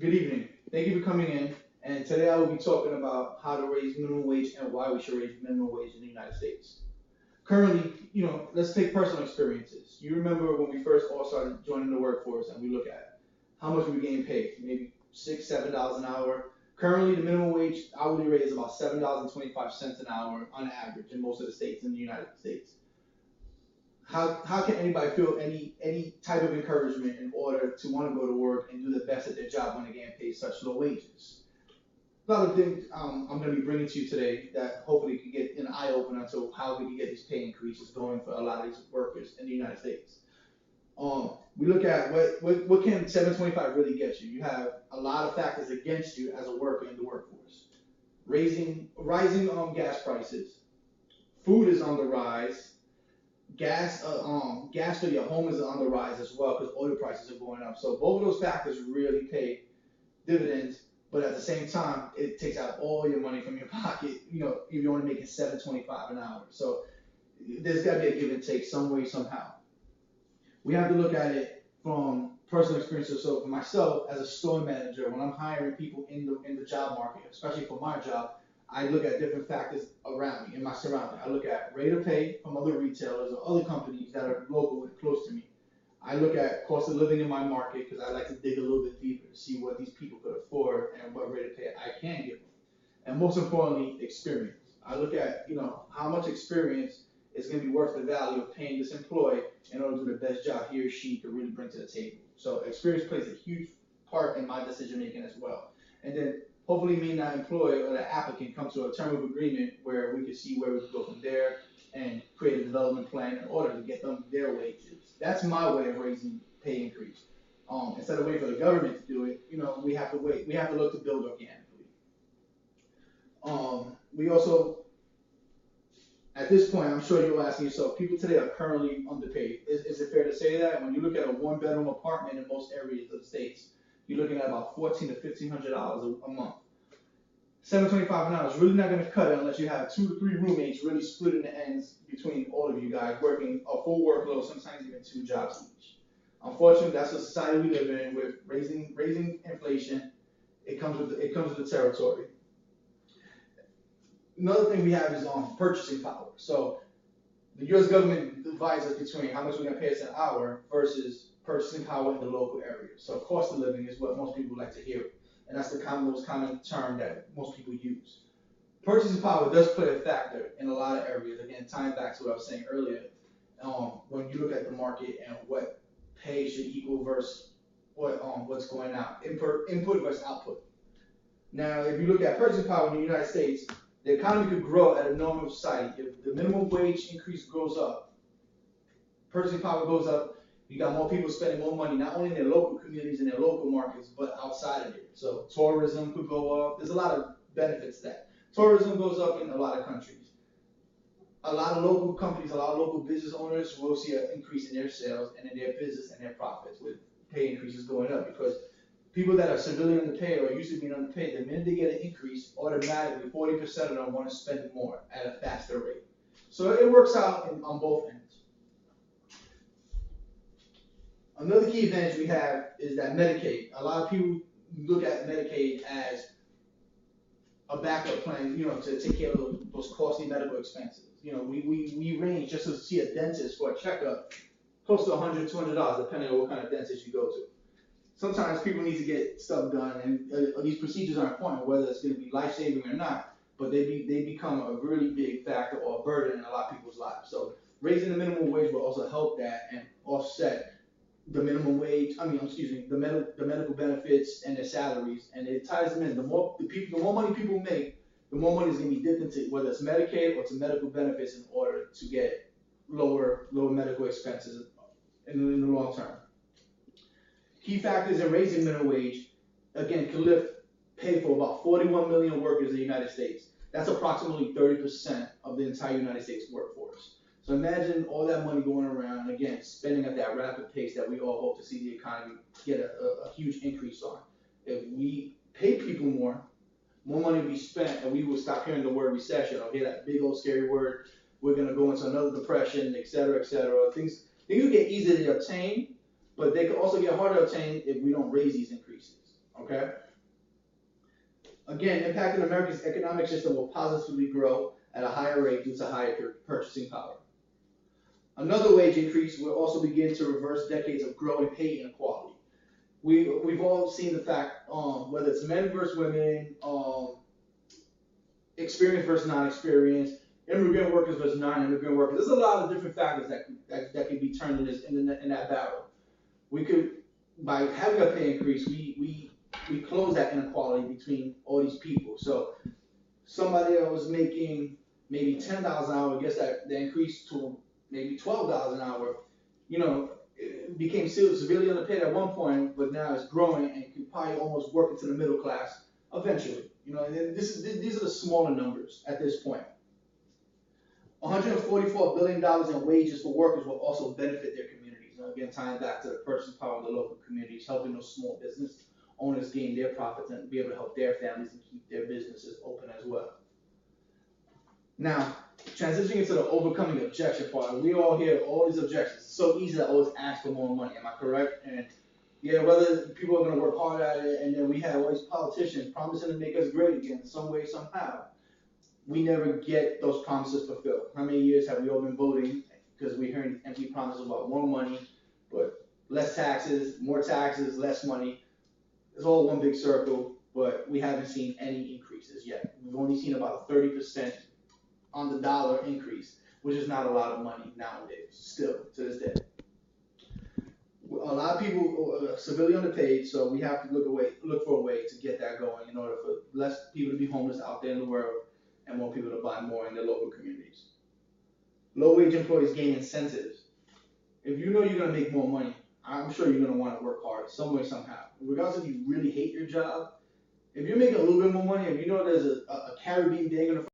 Good evening. Thank you for coming in. And today I will be talking about how to raise minimum wage and why we should raise minimum wage in the United States. Currently, let's take personal experiences. You remember when we first all started joining the workforce and we look at how much we were getting paid, maybe $6, $7 an hour. Currently, the minimum wage hourly rate is about $7.25 an hour on average in most of the states in the United States. How can anybody feel any type of encouragement in order to want to go to work and do the best at their job when they're getting paid such low wages? A lot of things I'm going to be bringing to you today that hopefully can get an eye opener to how we can get these pay increases going for a lot of these workers in the United States. We look at what can 725 really get you. You have a lot of factors against you as a worker in the workforce. Rising gas prices, food is on the rise, gas for your home is on the rise as well because oil prices are going up. So both of those factors really pay dividends, but at the same time, it takes out all your money from your pocket. If you're only making 7.25 an hour. So there's got to be a give and take some way somehow. We have to look at it from personal experience. So for myself as a store manager, when I'm hiring people in the job market, especially for my job, I look at different factors around me in my surrounding. I look at rate of pay from other retailers or other companies that are local and close to me. I look at cost of living in my market because I like to dig a little bit deeper to see what these people could afford and what rate of pay I can give them. And most importantly, experience. I look at how much experience is going to be worth the value of paying this employee in order to do the best job he or she could really bring to the table. So experience plays a huge part in my decision making as well. And then hopefully me and that employee or that applicant come to a term of agreement where we can see where we can go from there and create a development plan in order to get them their wages. That's my way of raising pay increase. Instead of waiting for the government to do it, we have to wait. We have to look to build organically. We also, at this point, I'm sure you're asking yourself, people today are currently underpaid. Is it fair to say that? When you look at a one-bedroom apartment in most areas of the states, you're looking at about $1,400 to $1,500 a month. 725 an hour is really not going to cut it unless you have 2 to 3 roommates really splitting the ends between all of you guys working a full workload, sometimes even 2 jobs each. Unfortunately, that's the society we live in with raising inflation. It comes with the territory. Another thing we have is purchasing power. So the U.S. government divides us between how much we're going to pay us an hour versus purchasing power in the local area. So cost of living is what most people like to hear, and that's the most common term that most people use. Purchasing power does play a factor in a lot of areas. Again, tying back to what I was saying earlier, when you look at the market and what pay should equal versus what's going out, input versus output. Now, if you look at purchasing power in the United States, the economy could grow at a normal society. If the minimum wage increase goes up, purchasing power goes up, you got more people spending more money, not only in their local communities and their local markets, but outside of it. So tourism could go up. There's a lot of benefits to that. Tourism goes up in a lot of countries. A lot of local companies, a lot of local business owners will see an increase in their sales and in their business and their profits with pay increases going up because people that are severely underpaid or used to being underpaid, the minute they get an increase, automatically 40% of them want to spend more at a faster rate. So it works out on both ends. Another key advantage we have is that Medicaid. A lot of people look at Medicaid as a backup plan, to take care of those costly medical expenses. We range just to see a dentist for a checkup close to $100, $200, depending on what kind of dentist you go to. Sometimes people need to get stuff done, and these procedures are important, whether it's going to be life saving or not. But they become a really big factor or a burden in a lot of people's lives. So raising the minimum wage will also help that and offset the minimum wage. I mean, excuse me, the medical benefits and their salaries, and it ties them in. The more money people make, the more money is going to be dipped into whether it's Medicaid or to medical benefits in order to get lower medical expenses in the long term. Key factors in raising minimum wage, again, can lift pay for about 41 million workers in the United States. That's approximately 30% of the entire United States workforce. So imagine all that money going around, again, spending at that rapid pace that we all hope to see the economy get a huge increase on. If we pay people more money will be spent, and we will stop hearing the word recession or hear that big old scary word. We're going to go into another depression, et cetera, et cetera. Things will get easier to obtain, but they could also get harder to obtain if we don't raise these increases. Okay. Again, impacting America's economic system will positively grow at a higher rate due to higher purchasing power. Another wage increase will also begin to reverse decades of growing pay inequality. We've all seen the fact, whether it's men versus women, experienced versus non-experienced, immigrant workers versus non-immigrant workers. There's a lot of different factors that could be turned in that battle. We could, by having a pay increase, we close that inequality between all these people. So somebody that was making maybe $10 an hour gets that increase to maybe $12 an hour. You know, it became severely underpaid at one point, but now it's growing and could probably almost work into the middle class eventually. You know, and these are the smaller numbers at this point. $144 billion in wages for workers will also benefit their communities. You know, again, tying back to the purchasing power of the local communities, helping those small business owners gain their profits and be able to help their families and keep their businesses open as well. Now, transitioning into the overcoming objection part, we all hear all these objections. It's so easy to always ask for more money. Am I correct? And yeah, whether people are going to work hard at it, and then we have all these politicians promising to make us great again in some way, somehow. We never get those promises fulfilled. How many years have we all been voting because we're hearing empty promises about more money, but less taxes, more taxes, less money? It's all one big circle, but we haven't seen any increases yet. We've only seen about a 30% on the dollar increase, which is not a lot of money nowadays, still to this day. A lot of people are severely underpaid, so we have to look for a way to get that going in order for less people to be homeless out there in the world and more people to buy more in their local communities. Low-wage employees gain incentives. If you know you're going to make more money, I'm sure you're going to want to work hard some way, somehow. Regardless if you really hate your job, if you're making a little bit more money, if you know there's a Caribbean day going to